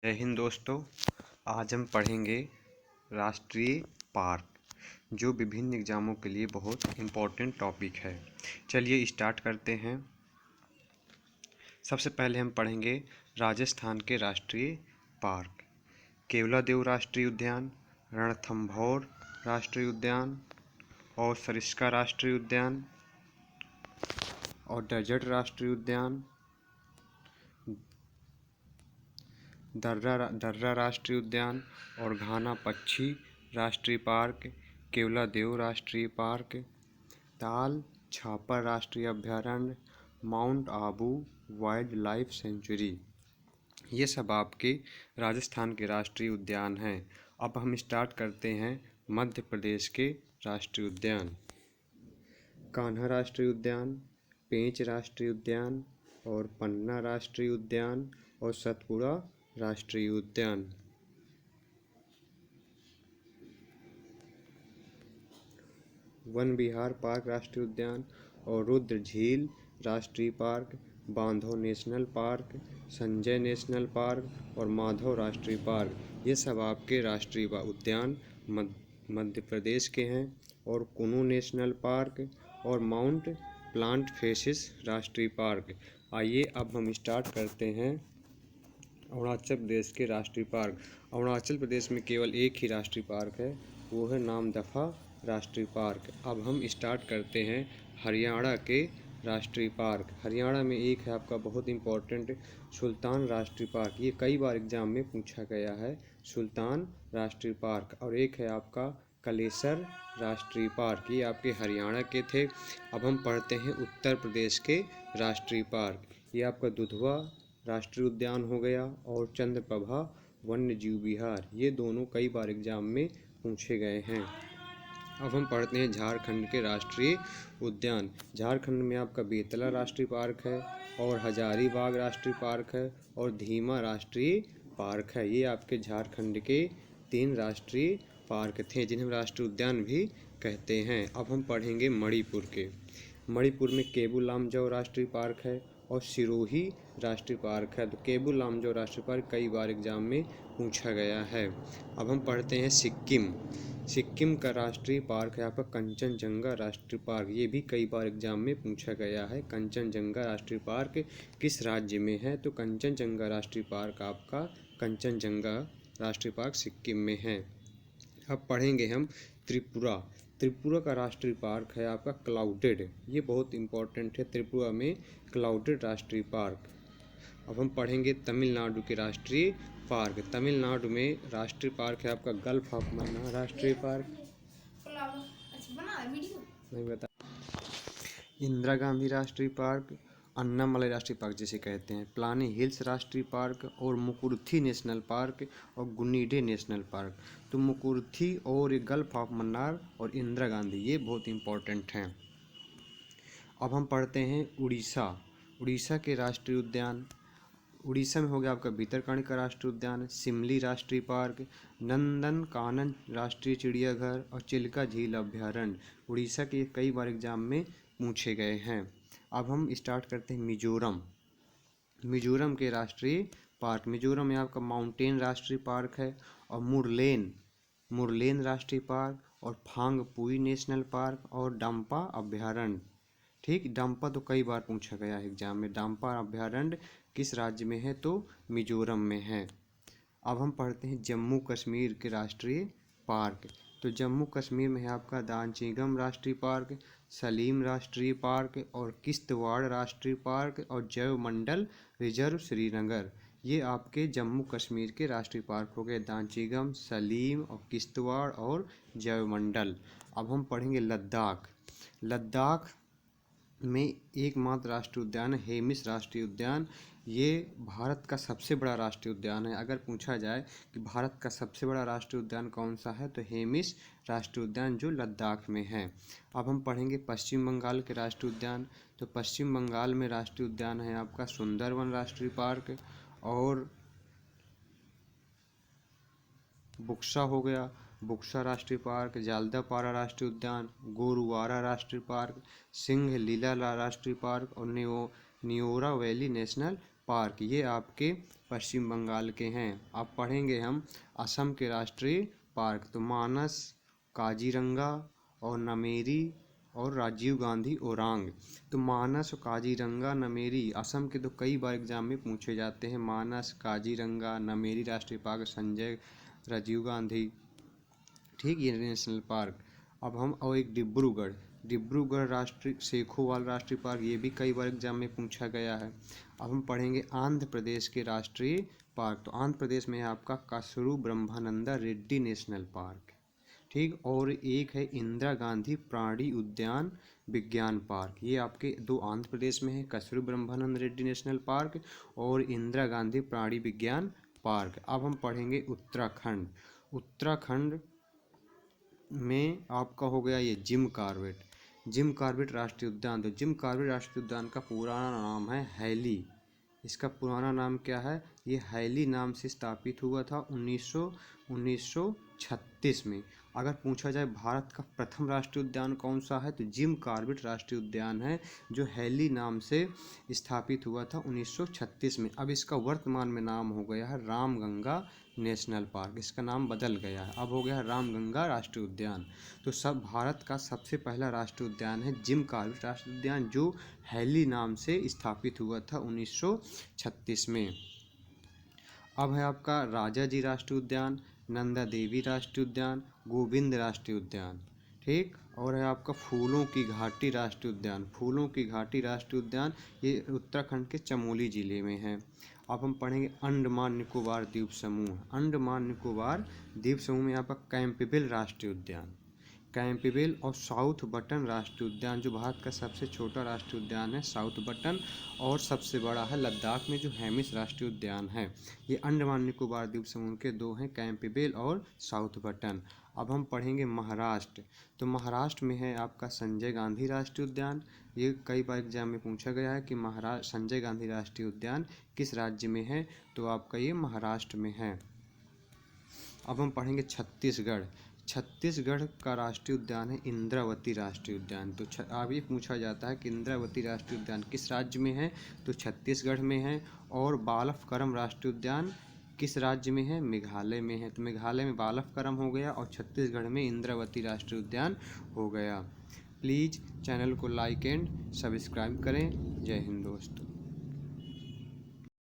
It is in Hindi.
जय हिंद दोस्तों। आज हम पढ़ेंगे राष्ट्रीय पार्क जो विभिन्न एग्जामों के लिए बहुत इम्पोर्टेंट टॉपिक है। चलिए स्टार्ट करते हैं। सबसे पहले हम पढ़ेंगे राजस्थान के राष्ट्रीय पार्क। केवलादेव राष्ट्रीय उद्यान, रणथंभौर राष्ट्रीय उद्यान और सरिस्का राष्ट्रीय उद्यान और डेजर्ट राष्ट्रीय उद्यान, दर्रा राष्ट्रीय उद्यान और घाना पक्षी राष्ट्रीय पार्क, केवलादेव राष्ट्रीय पार्क, ताल छापर राष्ट्रीय अभयारण्य, mount Abu wild life sanctuary, ये सब आपके राजस्थान के राष्ट्रीय उद्यान हैं। अब हम स्टार्ट करते हैं मध्य प्रदेश के राष्ट्रीय उद्यान। कान्हा राष्ट्रीय उद्यान, पेंच राष्ट्रीय उद्यान और पन्ना राष्ट्रीय उद्यान और सतपुड़ा राष्ट्रीय उद्यान। वन विहार पार्क राष्ट्रीय उद्यान और रुद्र झील राष्ट्रीय पार्क, बांधव national park, Sanjay national park और माधव राष्ट्रीय पार्क, ये सब आपके राष्ट्रीय उद्यान मध्य प्रदेश के हैं। और कुनू नेशनल पार्क और माउंट प्लांट फेसिस राष्ट्रीय पार्क। आइए अब हम स्टार्ट करते हैं अरुणाचल प्रदेश के राष्ट्रीय पार्क। अरुणाचल प्रदेश में केवल एक ही राष्ट्रीय पार्क है, वो है नामदफा राष्ट्रीय पार्क। अब हम स्टार्ट करते हैं हरियाणा के राष्ट्रीय पार्क। हरियाणा में एक है आपका बहुत इम्पोर्टेंट सुल्तान राष्ट्रीय पार्क, ये कई बार एग्जाम में पूछा गया है, सुल्तान राष्ट्रीय पार्क। और एक है आपका कलेसर राष्ट्रीय पार्क, ये आपके हरियाणा के थे। अब हम पढ़ते हैं उत्तर प्रदेश के राष्ट्रीय पार्क। ये आपका दुधवा राष्ट्रीय उद्यान हो गया और चंद्रप्रभा वन्य जीव विहार, ये दोनों कई बार एग्जाम में पूछे गए हैं। अब हम पढ़ते हैं झारखंड के राष्ट्रीय उद्यान। झारखंड में आपका बेतला राष्ट्रीय पार्क है और हजारीबाग राष्ट्रीय पार्क है और धीमा राष्ट्रीय पार्क है। ये आपके झारखंड के 3 राष्ट्रीय पार्क थे जिन्हें हम राष्ट्रीय उद्यान भी कहते हैं। अब हम पढ़ेंगे मणिपुर के। मणिपुर में केबू लामजाओ राष्ट्रीय पार्क है और सिरोही राष्ट्रीय पार्क है। तो केबू लामजाओ राष्ट्रीय पार्क कई बार एग्जाम में पूछा गया है। अब हम पढ़ते हैं सिक्किम। सिक्किम का राष्ट्रीय पार्क है आपका कंचनजंगा राष्ट्रीय पार्क, ये भी कई बार एग्जाम में पूछा गया है। कंचनजंगा राष्ट्रीय पार्क किस राज्य में है? तो कंचनजंगा राष्ट्रीय पार्क आपका कंचनजंगा राष्ट्रीय पार्क सिक्किम में है। अब पढ़ेंगे हम त्रिपुरा। त्रिपुरा का राष्ट्रीय पार्क है आपका क्लाउडेड, ये बहुत इंपॉर्टेंट है, त्रिपुरा में क्लाउडेड राष्ट्रीय पार्क। अब हम पढ़ेंगे तमिलनाडु के राष्ट्रीय पार्क। तमिलनाडु में राष्ट्रीय पार्क है आपका गल्फ ऑफ मन्नार राष्ट्रीय पार्क, नहीं बता, इंदिरा गांधी राष्ट्रीय पार्क, अन्नामलाई राष्ट्रीय पार्क जिसे कहते हैं, प्लानी हिल्स राष्ट्रीय पार्क और मुकुरुथी नेशनल पार्क और गुनीडे नेशनल पार्क। तो मुकुरुथी और गल्फ ऑफ मन्नार और इंदिरा गांधी, ये बहुत इंपॉर्टेंट हैं। अब हम पढ़ते हैं उड़ीसा। उड़ीसा के राष्ट्रीय उद्यान। उड़ीसा में हो गया आपका भीतरकनिका राष्ट्रीय उद्यान, सिमली राष्ट्रीय पार्क, नंदन कानन राष्ट्रीय चिड़ियाघर और चिल्का झील अभ्यारण्य। उड़ीसा के कई बार एग्जाम में पूछे गए हैं। अब हम स्टार्ट करते हैं मिजोरम। मिजोरम के राष्ट्रीय पार्क। मिजोरम में आपका माउंटेन राष्ट्रीय पार्क है और मुरलेन राष्ट्रीय पार्क और फांगपुई नेशनल पार्क और डंपा अभ्यारण्य। ठीक, डंपा तो कई बार पूछा गया है एग्जाम में। डंपा अभ्यारण्य किस राज्य में है? तो मिजोरम में है। अब हम पढ़ते हैं जम्मू कश्मीर के राष्ट्रीय पार्क। तो जम्मू कश्मीर में है आपका दांचीगम राष्ट्रीय पार्क, सलीम राष्ट्रीय पार्क और किश्तवाड़ राष्ट्रीय पार्क और जैवमंडल रिजर्व श्रीनगर। ये आपके जम्मू कश्मीर के राष्ट्रीय पार्क हो गए, दांचीगम, सलीम और किश्तवाड़ और जैवमंडल। अब हम पढ़ेंगे लद्दाख। लद्दाख में एकमात्र राष्ट्रीय उद्यान है हेमिस राष्ट्रीय उद्यान। ये भारत का सबसे बड़ा राष्ट्रीय उद्यान है। अगर पूछा जाए कि भारत का सबसे बड़ा राष्ट्रीय उद्यान कौन सा है, तो हेमिस राष्ट्रीय उद्यान जो लद्दाख में है। अब हम पढ़ेंगे पश्चिम बंगाल के राष्ट्रीय उद्यान। तो पश्चिम बंगाल में राष्ट्रीय उद्यान है आपका सुंदरवन राष्ट्रीय पार्क और बुक्सा हो गया, बुक्सा राष्ट्रीय पार्क, जालदापारा राष्ट्रीय उद्यान, गोरुवारा राष्ट्रीय पार्क, सिंह लीला राष्ट्रीय पार्क और नियोरा वैली नेशनल पार्क, ये आपके पश्चिम बंगाल के हैं। अब पढ़ेंगे हम असम के राष्ट्रीय पार्क, तो मानस, काजीरंगा और नमेरी और राजीव गांधी ओरांग। तो मानस और काजीरंगा नमेरी असम के तो कई बार एग्जाम में पूछे जाते हैं। मानस, काजीरंगा, नमेरी राष्ट्रीय पार्क, संजय, राजीव गांधी, ठीक, ये नेशनल पार्क। अब हम और एक डिब्रूगढ़, डिब्रूगढ़ राष्ट्रीय सेखोवाल राष्ट्रीय पार्क, ये भी कई बार एग्जाम में पूछा गया है। अब हम पढ़ेंगे आंध्र प्रदेश के राष्ट्रीय पार्क, तो आंध्र प्रदेश में है आपका कसरू ब्रह्मानंदा रेड्डी नेशनल पार्क, ठीक। और एक है इंदिरा गांधी प्राणी उद्यान विज्ञान पार्क, ये आपके दो आंध्र प्रदेश में है, कसरू ब्रह्मानंद रेड्डी नेशनल पार्क और इंदिरा गांधी प्राणी विज्ञान पार्क। अब हम पढ़ेंगे उत्तराखंड, उत्तराखंड में आपका हो गया ये जिम कॉर्बेट, जिम कॉर्बेट राष्ट्रीय उद्यान। तो जिम कॉर्बेट राष्ट्रीय उद्यान का पुराना नाम है हैली, इसका पुराना नाम क्या है, ये हैली नाम से स्थापित हुआ था 1936 में। अगर पूछा जाए भारत का प्रथम राष्ट्रीय उद्यान कौन सा है, तो जिम कॉर्बेट राष्ट्रीय उद्यान है, जो हैली नाम से स्थापित हुआ था 1936 में। अब इसका वर्तमान में नाम हो गया है रामगंगा नेशनल पार्क, इसका नाम बदल गया है, अब हो गया है रामगंगा राष्ट्रीय उद्यान। तो सब भारत का सबसे पहला राष्ट्रीय उद्यान है जिम कॉर्बेट राष्ट्रीय उद्यान, जो हैली नाम से स्थापित हुआ था 1936 में। अब है आपका राजाजी राष्ट्रीय उद्यान, नंदा देवी राष्ट्रीय उद्यान, गोविंद राष्ट्रीय उद्यान, ठीक। और है आपका फूलों की घाटी राष्ट्रीय उद्यान, फूलों की घाटी राष्ट्रीय उद्यान, ये उत्तराखंड के चमोली जिले में है। अब हम पढ़ेंगे अंडमान निकोबार द्वीप समूह, अंडमान निकोबार द्वीप समूह में आपका कैंपबेल राष्ट्रीय उद्यान, कैंपबेल और साउथ बटन राष्ट्रीय उद्यान, जो भारत का सबसे छोटा राष्ट्रीय उद्यान है साउथ बटन, और सबसे बड़ा है लद्दाख में जो हेमिस राष्ट्रीय उद्यान है। ये अंडमान निकोबार द्वीप समूह के दो हैं, कैंपबेल और साउथ बटन। अब हम पढ़ेंगे महाराष्ट्र, तो महाराष्ट्र में है आपका संजय गांधी राष्ट्रीय उद्यान, ये कई बार एग्जाम में पूछा गया है कि महाराष्ट्र संजय गांधी राष्ट्रीय उद्यान किस राज्य में है, तो आपका ये महाराष्ट्र में है। अब हम पढ़ेंगे छत्तीसगढ़, छत्तीसगढ़ का राष्ट्रीय उद्यान है इंद्रावती राष्ट्रीय उद्यान। तो अब ये पूछा जाता है कि इंद्रावती राष्ट्रीय उद्यान किस राज्य में है, तो छत्तीसगढ़ में है। और बालफकरम राष्ट्रीय उद्यान किस राज्य में है, मेघालय में है। तो मेघालय में बालफकरम हो गया और छत्तीसगढ़ में इंद्रावती राष्ट्रीय उद्यान हो गया। प्लीज़ चैनल को लाइक एंड सब्सक्राइब करें। जय हिंद दोस्तों।